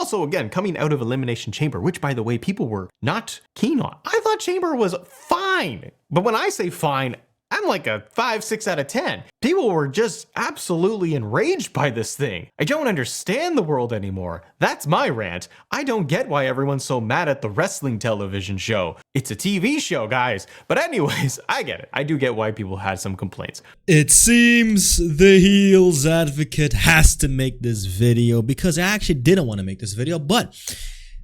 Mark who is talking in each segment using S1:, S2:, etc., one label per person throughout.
S1: also, again, coming out of Elimination Chamber, which, by the way, people were not keen on. I thought Chamber was fine. But when I say fine, I'm like a 5, 6 out of 10. People were just absolutely enraged by this thing. I don't understand the world anymore. That's my rant. I don't get why everyone's so mad at the wrestling television show. It's a TV show, guys. But anyways, I get it. I do get why people had some complaints.
S2: It seems the heels advocate has to make this video because I actually didn't want to make this video, but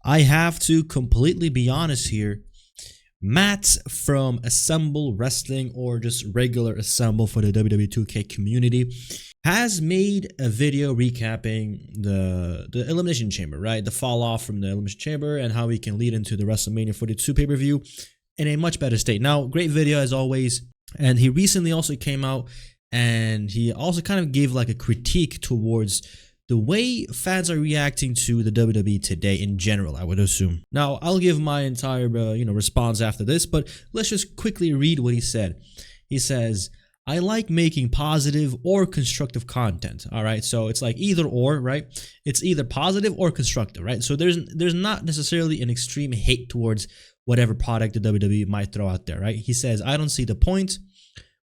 S2: I have to completely be honest here. Matt from Assemble Wrestling, or just regular Assemble for the WWE 2K community, has made a video recapping the Elimination Chamber, right? The fall off from the Elimination Chamber and how we can lead into the WrestleMania 42 pay-per-view in a much better state. Now, great video as always. And he recently also came out and he also kind of gave like a critique towards the way fans are reacting to the WWE today in general, I would assume. Now, I'll give my entire response after this, but let's just quickly read what he said. He says, I like making positive or constructive content. All right, so it's like either or, right? It's either positive or constructive, right? So there's not necessarily an extreme hate towards whatever product the WWE might throw out there, right? He says, I don't see the point.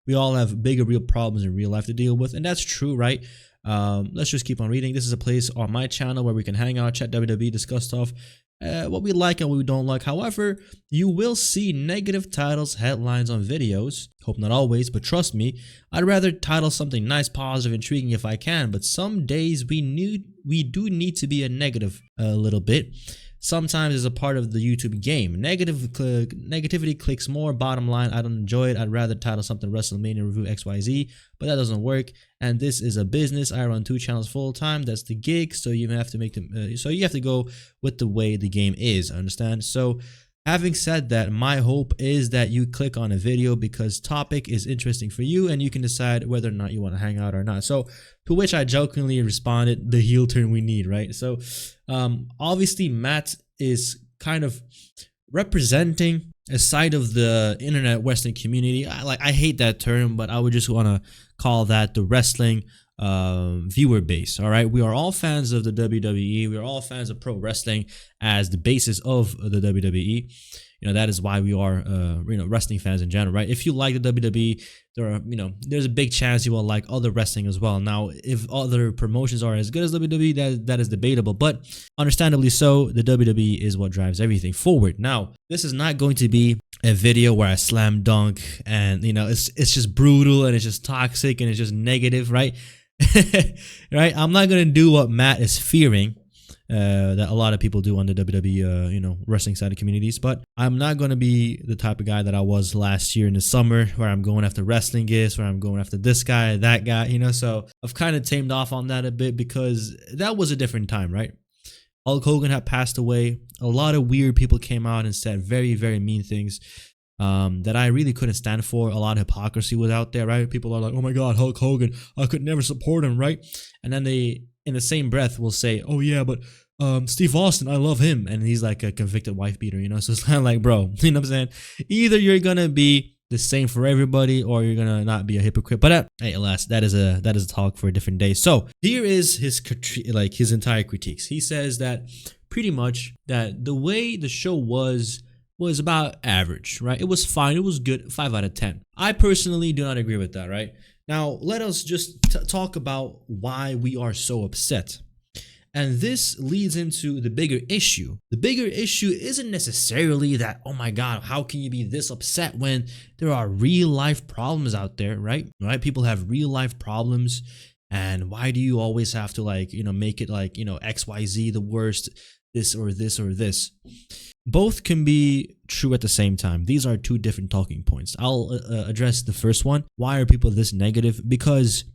S2: We all have bigger real problems in real life to deal with, and that's true, right? Let's just keep on reading. This is a place on my channel where we can hang out, chat WWE, discuss stuff, what we like and what we don't like. However, you will see negative titles, headlines on videos. Hope not always, but trust me, I'd rather title something nice, positive, intriguing if I can. But some days we do need to be a negative a little bit. Sometimes it's a part of the YouTube game. Negativity clicks more. Bottom line, I don't enjoy it. I'd rather title something WrestleMania Review XYZ, but that doesn't work. And this is a business. I run 2 channels full time. That's the gig. So you have to make them. So you have to go with the way the game is. Understand? So having said that, my hope is that you click on a video because topic is interesting for you, and you can decide whether or not you want to hang out or not. So to which I jokingly responded, the heel turn we need, right? So obviously Matt is kind of representing a side of the internet wrestling community. I hate that term, but I would just want to call that the wrestling viewer base. All right, we are all fans of the WWE. We are all fans of pro wrestling as the basis of the WWE. That is why we are wrestling fans in general, right? If you like the WWE, there's a big chance you will like other wrestling as well. Now, if other promotions are as good as WWE, that is debatable, but understandably so, the WWE is what drives everything forward. Now, this is not going to be a video where I slam dunk and it's just brutal and it's just toxic and it's just negative, right? Right? I'm not gonna do what Matt is fearing that a lot of people do on the WWE wrestling side of communities, but I'm not gonna be the type of guy that I was last year in the summer where I'm going after wrestling gifts, where I'm going after this guy, that guy, so I've kind of tamed off on that a bit because that was a different time, right? Hulk Hogan had passed away. A lot of weird people came out and said very, very mean things that I really couldn't stand for. A lot of hypocrisy was out there, right? People are like, oh my God, Hulk Hogan, I could never support him, right? And then they, in the same breath, will say, oh yeah, but Steve Austin, I love him. And he's like a convicted wife beater, So it's kind of like, bro, you know what I'm saying? Either you're going to be the same for everybody or you're going to not be a hypocrite. But hey, alas, that is a talk for a different day. So here is his entire critiques. He says that pretty much that the way the show was about average, right? It was fine. It was good. 5 out of 10. I personally do not agree with that, right? Now, let us just talk about why we are so upset. And this leads into the bigger issue. The bigger issue isn't necessarily that, oh my God, how can you be this upset when there are real life problems out there, right? People have real life problems. And why do you always have to make it XYZ the worst, this or this or this? Both can be true at the same time. These are 2 different talking points. I'll address the first one. Why are people this negative? Because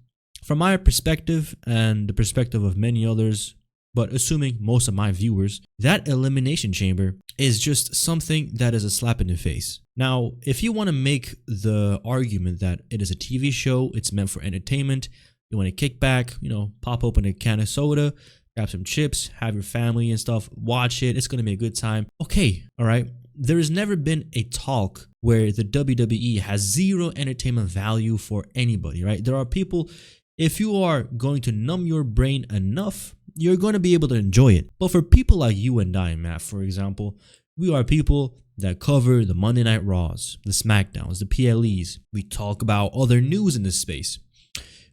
S2: from my perspective and the perspective of many others, but assuming most of my viewers, that Elimination Chamber is just something that is a slap in the face. Now, if you want to make the argument that it is a TV show, it's meant for entertainment, you want to kick back, pop open a can of soda, grab some chips, have your family and stuff, watch it. It's going to be a good time. Okay, all right. There has never been a talk where the WWE has zero entertainment value for anybody, right? There are people if you are going to numb your brain enough, you're going to be able to enjoy it. But for people like you and I, Matt, for example, we are people that cover the Monday Night Raws, the SmackDowns, the PLEs. We talk about other news in this space.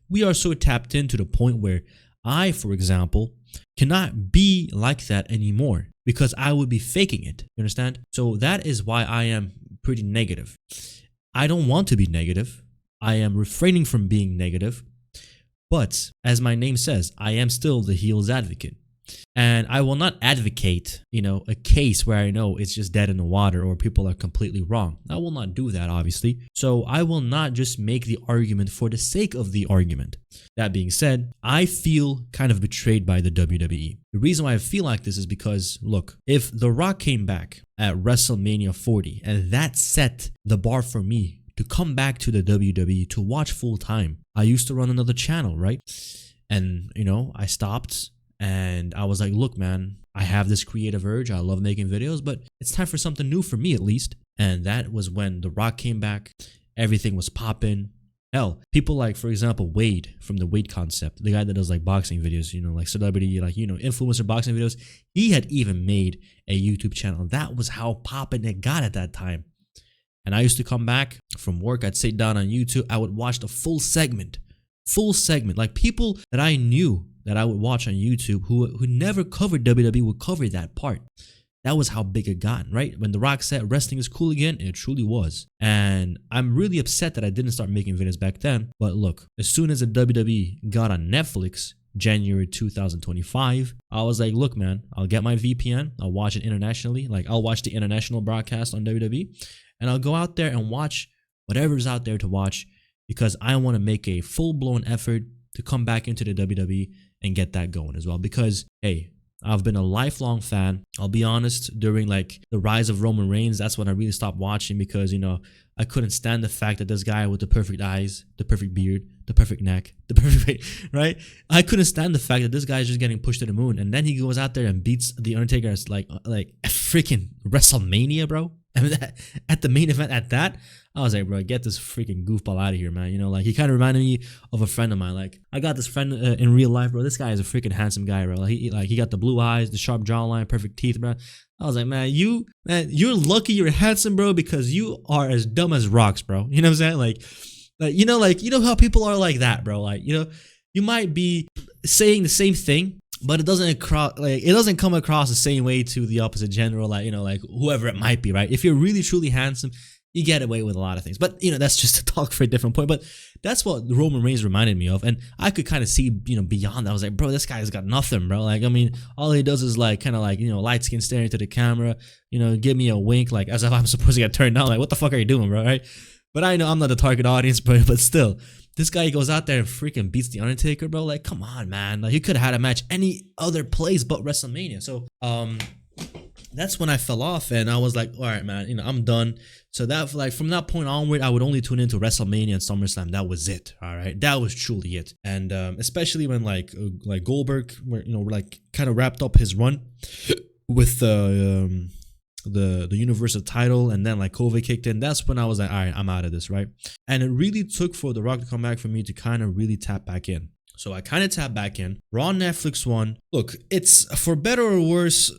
S2: We are so tapped in to the point where I, for example, cannot be like that anymore because I would be faking it. You understand? So that is why I am pretty negative. I don't want to be negative. I am refraining from being negative. But as my name says, I am still the heels advocate. And I will not advocate, a case where I know it's just dead in the water or people are completely wrong. I will not do that, obviously. So I will not just make the argument for the sake of the argument. That being said, I feel kind of betrayed by the WWE. The reason why I feel like this is because, look, if The Rock came back at WrestleMania 40 and that set the bar for me to come back to the WWE to watch full time, I used to run another channel, right? And, I stopped. And I was like, look, man, I have this creative urge. I love making videos, but it's time for something new for me at least. And that was when The Rock came back. Everything was popping. Hell, people like, for example, Wade from the Wade Concept, the guy that does like boxing videos, like celebrity, influencer boxing videos. He had even made a YouTube channel. That was how popping it got at that time. And I used to come back from work. I'd sit down on YouTube. I would watch the full segment, like people that I knew that I would watch on YouTube who never covered WWE would cover that part. That was how big it got, right? When The Rock said wrestling is cool again, it truly was. And I'm really upset that I didn't start making videos back then. But look, as soon as the WWE got on Netflix, January 2025, I was like, look, man, I'll get my VPN. I'll watch it internationally. Like, I'll watch the international broadcast on WWE. And I'll go out there and watch whatever's out there to watch because I want to make a full-blown effort to come back into the WWE and get that going as well. Because, hey, I've been a lifelong fan. I'll be honest, during like the rise of Roman Reigns, that's when I really stopped watching because, I couldn't stand the fact that this guy with the perfect eyes, the perfect beard, the perfect neck, the perfect, right? I couldn't stand the fact that this guy is just getting pushed to the moon. And then he goes out there and beats The Undertaker as like freaking WrestleMania, bro. I mean, at the main event at that, I was like, bro, get this freaking goofball out of here, man. He kind of reminded me of a friend of mine. Like, I got this friend in real life, bro. This guy is a freaking handsome guy, bro. He got the blue eyes, the sharp jawline, perfect teeth, bro. I was like, man, you're lucky you're handsome, bro, because you are as dumb as rocks, bro. You know what I'm saying? Like how people are like that, bro. Like, you might be saying the same thing, but it doesn't come across the same way to the opposite gender, like whoever it might be, right? If you're really truly handsome, you get away with a lot of things. But that's just a talk for a different point. But that's what Roman Reigns reminded me of, and I could kind of see beyond that. I was like, bro, this guy's got nothing, bro. Like, I mean, all he does is like kind of like light skin staring to the camera, give me a wink, like as if I'm supposed to get turned down. Like, what the fuck are you doing, bro? Right? But I know I'm not the target audience, but still. This guy goes out there and freaking beats The Undertaker, bro. Like, come on, man. Like, he could have had a match any other place but WrestleMania. So, that's when I fell off and I was like, all right, man, I'm done. So that, like, from that point onward, I would only tune into WrestleMania and SummerSlam. That was it. All right. That was truly it. And, especially when like Goldberg, like kind of wrapped up his run with, the Universal title, and then like COVID kicked in. That's when I was like, all right, I'm out of this, right? And it really took for The Rock to come back for me to kind of really tap back in. So I kind of tapped back in. Raw Netflix one. Look, it's for better or worse,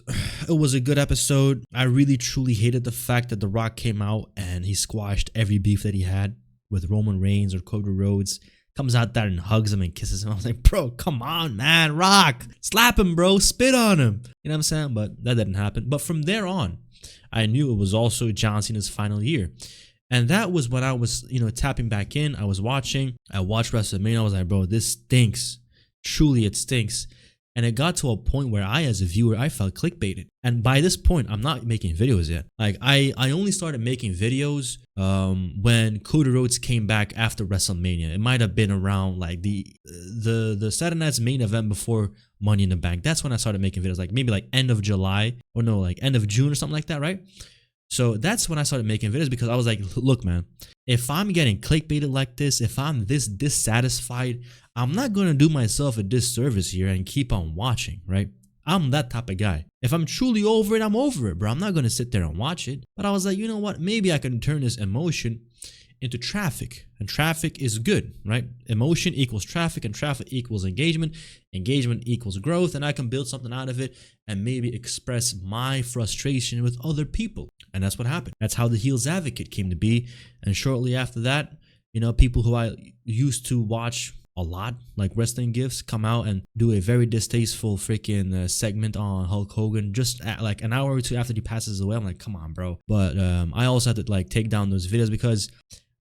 S2: it was a good episode. I really truly hated the fact that The Rock came out and he squashed every beef that he had with Roman Reigns or Cody Rhodes. Comes out there and hugs him and kisses him. I was like, bro, come on, man, Rock. Slap him, bro. Spit on him. You know what I'm saying? But that didn't happen. But from there on, I knew it was also John Cena's final year. And that was when I was, tapping back in. I was watching. I watched WrestleMania. I was like, bro, this stinks. Truly, it stinks. And it got to a point where I, as a viewer, I felt clickbaited. And by this point, I'm not making videos yet. Like, I only started making videos when Cody Rhodes came back after WrestleMania. It might have been around like the Saturday Night's main event before Money in the Bank. That's when I started making videos, like maybe like end of July or no, like end of June or something like that, right? So that's when I started making videos because I was like, look, man, if I'm getting clickbaited like this, if I'm this dissatisfied, I'm not going to do myself a disservice here and keep on watching, right? I'm that type of guy. If I'm truly over it, I'm over it, bro. I'm not going to sit there and watch it. But I was like, you know what? Maybe I can turn this emotion into traffic, and traffic is good, right? Emotion equals traffic, and traffic equals engagement. Engagement equals growth, and I can build something out of it and maybe express my frustration with other people. And that's what happened. That's how the Heels Advocate came to be. And shortly after that, you know, people who I used to watch a lot, like Wrestling Gifts, come out and do a very distasteful freaking segment on Hulk Hogan just at like an hour or two after he passes away. I'm like, come on, bro. But I also had to like take down those videos because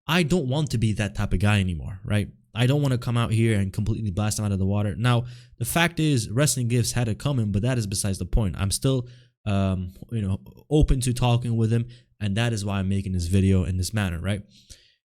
S2: I don't want to be that type of guy anymore, right? I don't want to come out here and completely blast him out of the water. Now, the fact is, Wrestling Gifts had it coming, but that is besides the point. I'm still, open to talking with him, and that is why I'm making this video in this manner, right?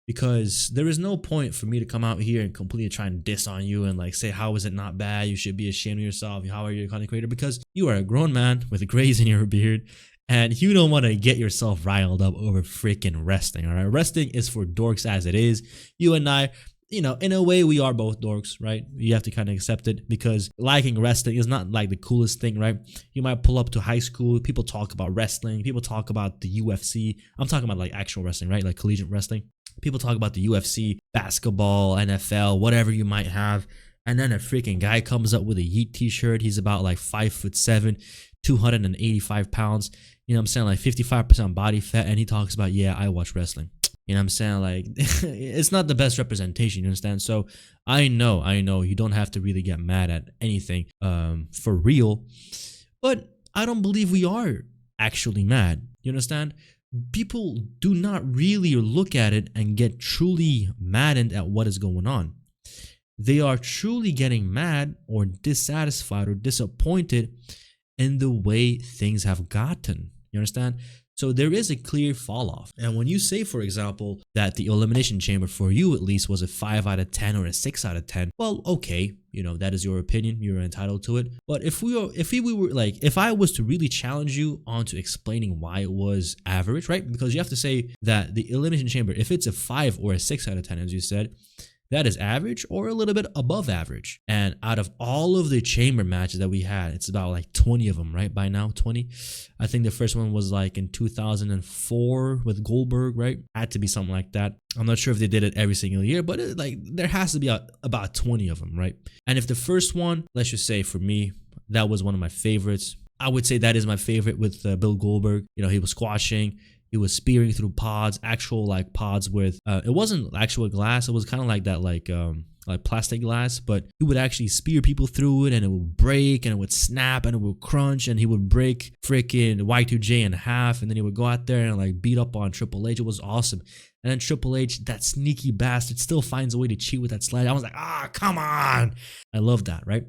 S2: Because there is no point for me to come out here and completely try and diss on you and like say, how is it not bad? You should be ashamed of yourself. How are you a content creator? Because you are a grown man with grays in your beard and you don't want to get yourself riled up over freaking wrestling. All right. Wrestling is for dorks as it is. You and I, you know, in a way we are both dorks, right? You have to kind of accept it because liking wrestling is not like the coolest thing, right? You might pull up to high school. People talk about wrestling. People talk about the UFC. I'm talking about like actual wrestling, right? Like collegiate wrestling. People talk about the UFC, basketball, NFL, whatever you might have. And then a freaking guy comes up with a Yeet t-shirt. He's about like 5'7", 285 pounds. You know what I'm saying? Like 55% body fat. And he talks about, yeah, I watch wrestling. You know what I'm saying? Like, it's not the best representation, you understand? So I know you don't have to really get mad at anything for real. But I don't believe we are actually mad. You understand? People do not really look at it and get truly maddened at what is going on. They are truly getting mad or dissatisfied or disappointed in the way things have gotten. You understand? So there is a clear fall off. And when you say, for example, that the Elimination Chamber for you at least was a 5 out of 10 or a 6 out of 10, well, okay, you know, that is your opinion. You're entitled to it. But if I was to really challenge you onto explaining why it was average, right? Because you have to say that the Elimination Chamber, if it's a 5 or a 6 out of 10, as you said, that is average or a little bit above average. And out of all of the chamber matches that we had, it's about like 20 of them, right? By now, 20. I think the first one was like in 2004 with Goldberg, right? Had to be something like that. I'm not sure if they did it every single year, but there has to be about 20 of them, right? And if the first one, let's just say for me, that was one of my favorites. I would say that is my favorite with Bill Goldberg. You know, he was squashing. He was spearing through pods, actual like pods with, it wasn't actual glass. It was kind of like that, like plastic glass, but he would actually spear people through it and it would break and it would snap and it would crunch and he would break freaking Y2J in half. And then he would go out there and like beat up on Triple H. It was awesome. And then Triple H, that sneaky bastard, still finds a way to cheat with that slide. I was like, come on. I love that, right?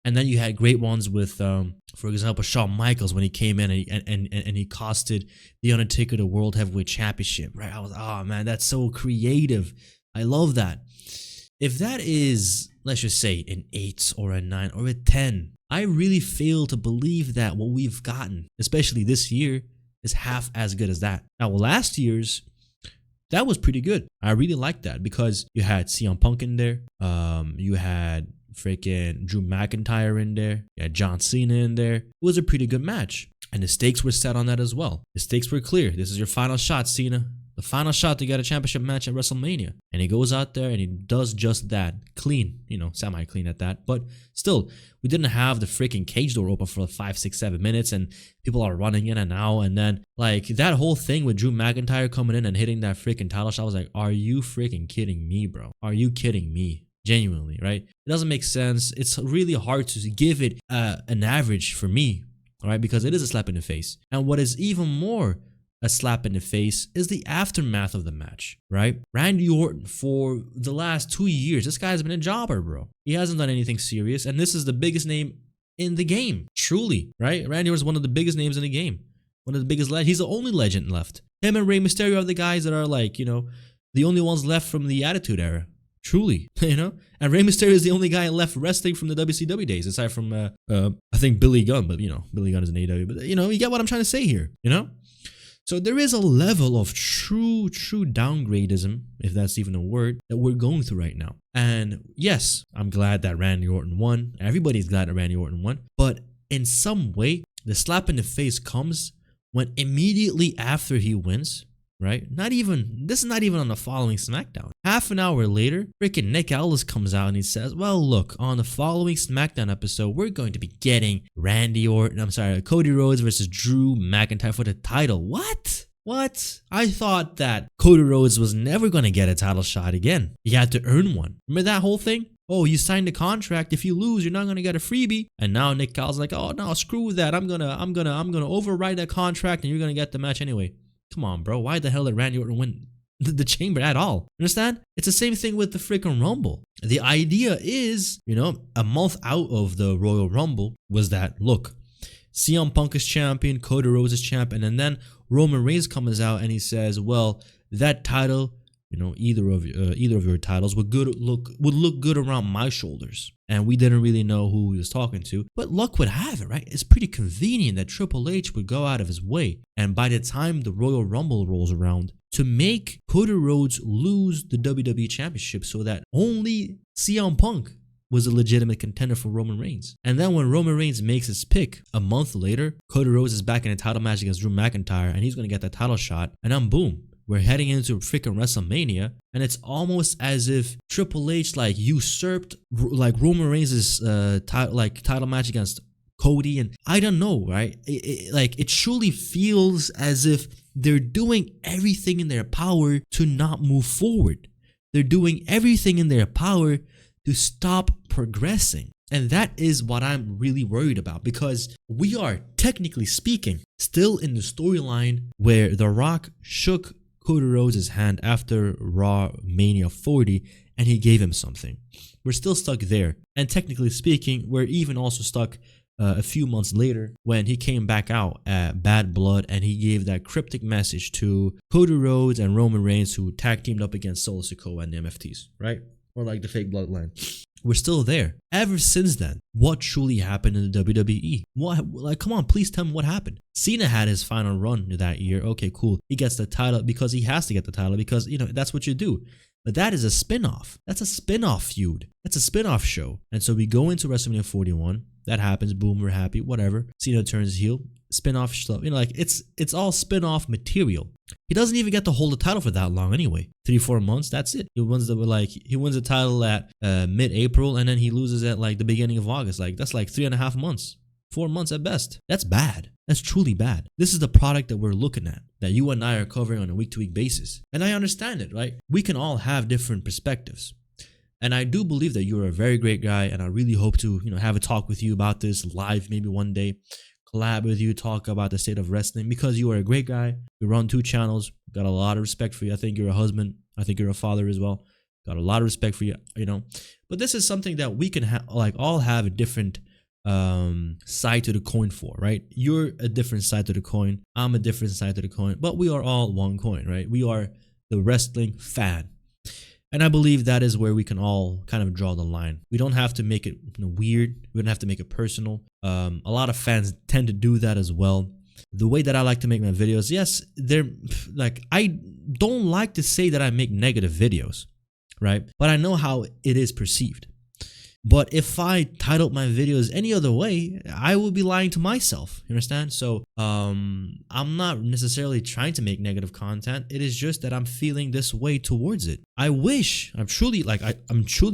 S2: And then you had great ones with, for example, Shawn Michaels when he came in and he costed The Undertaker the World Heavyweight Championship, right? I was, oh man, that's so creative. I love that. If that is, let's just say, an 8 or a 9 or a 10, I really fail to believe that what we've gotten, especially this year, is half as good as that. Now, last year's, that was pretty good. I really liked that because you had CM Punk in there. You had freaking Drew McIntyre in there. You had John Cena in there. It was a pretty good match. And the stakes were set on that as well. The stakes were clear. This is your final shot, Cena. The final shot to get a championship match at WrestleMania. And he goes out there and he does just that. Clean, you know, semi-clean at that. But still, we didn't have the freaking cage door open for 5, 6, 7 minutes and people are running in and out. And then like that whole thing with Drew McIntyre coming in and hitting that freaking title shot, I was like, are you freaking kidding me, bro? Are you kidding me? Genuinely, right? It doesn't make sense. It's really hard to give it an average for me, all right? Because it is a slap in the face. And what is even more a slap in the face is the aftermath of the match, right? Randy Orton, for the last 2 years, this guy's been a jobber, bro. He hasn't done anything serious, and this is the biggest name in the game, truly, right? Randy Orton is one of the biggest names in the game. One of the biggest legends. He's the only legend left. Him and Rey Mysterio are the guys that are like, you know, the only ones left from the Attitude Era. Truly, you know? And Rey Mysterio is the only guy left wrestling from the WCW days, aside from, I think Billy Gunn, but, you know, Billy Gunn is an AEW. But, you know, you get what I'm trying to say here, you know? So there is a level of true downgradism, if that's even a word, that we're going through right now. And yes, I'm glad that Randy Orton won. Everybody's glad that Randy Orton won. But in some way, the slap in the face comes when immediately after he wins, right? This is not even on the following SmackDown. Half an hour later, freaking Nick Aldis comes out and he says, well, look, on the following SmackDown episode, we're going to be getting Cody Rhodes versus Drew McIntyre for the title. What? I thought that Cody Rhodes was never going to get a title shot again. He had to earn one. Remember that whole thing? Oh, you signed a contract. If you lose, you're not going to get a freebie. And now Nick Aldis like, oh, no, screw that. I'm going to override that contract and you're going to get the match anyway. Come on, bro. Why the hell did Randy Orton win the Chamber at all? Understand? It's the same thing with the freaking Rumble. The idea is, a month out of the Royal Rumble was that, look, CM Punk is champion, Cody Rhodes is champion, and then Roman Reigns comes out and he says, well, that title, either of your titles would look good around my shoulders. And we didn't really know who he was talking to, but luck would have it, right? It's pretty convenient that Triple H would go out of his way, and by the time the Royal Rumble rolls around, to make Cody Rhodes lose the WWE Championship so that only CM Punk was a legitimate contender for Roman Reigns. And then when Roman Reigns makes his pick a month later, Cody Rhodes is back in a title match against Drew McIntyre and he's going to get that title shot. And then boom, we're heading into freaking WrestleMania. And it's almost as if Triple H usurped Roman Reigns' title match against Cody. And I don't know, right? It truly feels as if they're doing everything in their power to not move forward. They're doing everything in their power to stop progressing. And that is what I'm really worried about, because we are, technically speaking, still in the storyline where The Rock shook Cody Rhodes' hand after Raw Mania 40 and he gave him something. We're still stuck there. And technically speaking, we're even also stuck a few months later when he came back out at Bad Blood and he gave that cryptic message to Cody Rhodes and Roman Reigns, who tag teamed up against Solo Sikoa and the MFTs, right? Or the fake bloodline. We're still there. Ever since then, what truly happened in the WWE? Come on, please tell me what happened. Cena had his final run that year. Okay, cool. He gets the title because he has to get the title because, that's what you do. But that is a spin-off. That's a spin-off feud. That's a spin-off show. And so we go into WrestleMania 41. That happens. Boom, we're happy. Whatever. Cena turns heel. Spin-off stuff. It's all spin-off material. He doesn't even get to hold the title for that long anyway. 3-4 months, that's it. He wins the title at mid-April and then he loses at the beginning of August. That's 3.5 months. 4 months at best. That's bad. That's truly bad. This is the product that we're looking at, that you and I are covering on a week-to-week basis. And I understand it, right? We can all have different perspectives. And I do believe that you're a very great guy, and I really hope to, have a talk with you about this live maybe one day. Collab with you, talk about the state of wrestling, because you are a great guy. You run 2 channels. Got a lot of respect for you. I think you're a husband. I think you're a father as well. Got a lot of respect for you, But this is something that we can all have a different side to the coin for, right? You're a different side to the coin. I'm a different side to the coin, but we are all one coin, right? We are the wrestling fan. And I believe that is where we can all kind of draw the line. We don't have to make it weird. We don't have to make it personal. A lot of fans tend to do that as well. The way that I like to make my videos, yes, I don't like to say that I make negative videos, right? But I know how it is perceived. But if I titled my videos any other way, I would be lying to myself. You understand? So I'm not necessarily trying to make negative content. It is just that I'm feeling this way towards it. I'm truly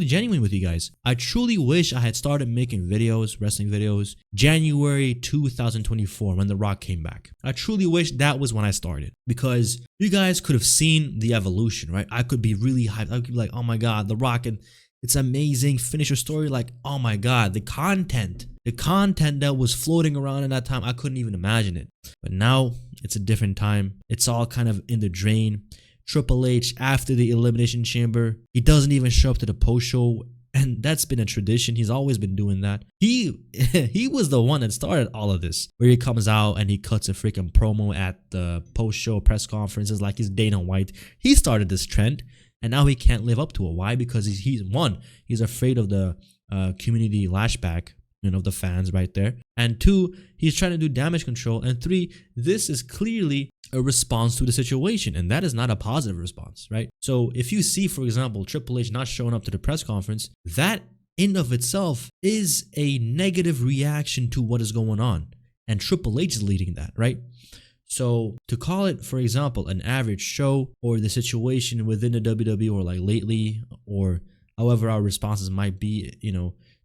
S2: genuine with you guys. I truly wish I had started making videos, wrestling videos, January 2024 when The Rock came back. I truly wish that was when I started, because you guys could have seen the evolution, right? I could be really hyped. I could be like, oh my God, The Rock, and it's amazing. Finish your story. Oh my God, the content that was floating around in that time, I couldn't even imagine it. But now it's a different time. It's all kind of in the drain. Triple H, after the Elimination Chamber, he doesn't even show up to the post show. And that's been a tradition. He's always been doing that. He was the one that started all of this, where he comes out and he cuts a freaking promo at the post show press conferences like he's Dana White. He started this trend. And now he can't live up to it. Why? Because he's afraid of the community lashback, the fans right there. And 2, he's trying to do damage control. And 3, this is clearly a response to the situation. And that is not a positive response, right? So if you see, for example, Triple H not showing up to the press conference, that in of itself is a negative reaction to what is going on. And Triple H is leading that, right? So to call it, for example, an average show, or the situation within the WWE, or like lately, or however our responses might be,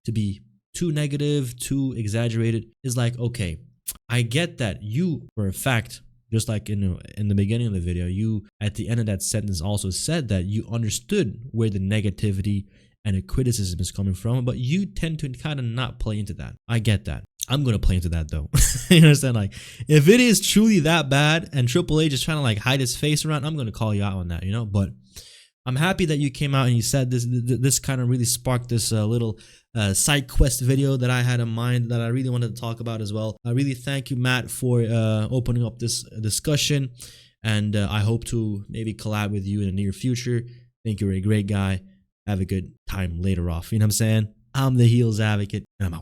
S2: to be too negative, too exaggerated, is like, okay, I get that you, for a fact, just like in the beginning of the video, you at the end of that sentence also said that you understood where the negativity and the criticism is coming from, but you tend to kind of not play into that. I get that. I'm gonna play into that though. You understand? Like, if it is truly that bad and Triple H is trying to like hide his face around, I'm gonna call you out on that, But I'm happy that you came out and you said this. This kind of really sparked this little side quest video that I had in mind that I really wanted to talk about as well. I really thank you, Matt, for opening up this discussion, and I hope to maybe collab with you in the near future. Think you're a great guy. Have a good time later off. You know what I'm saying? I'm the Heels Advocate, and I'm out.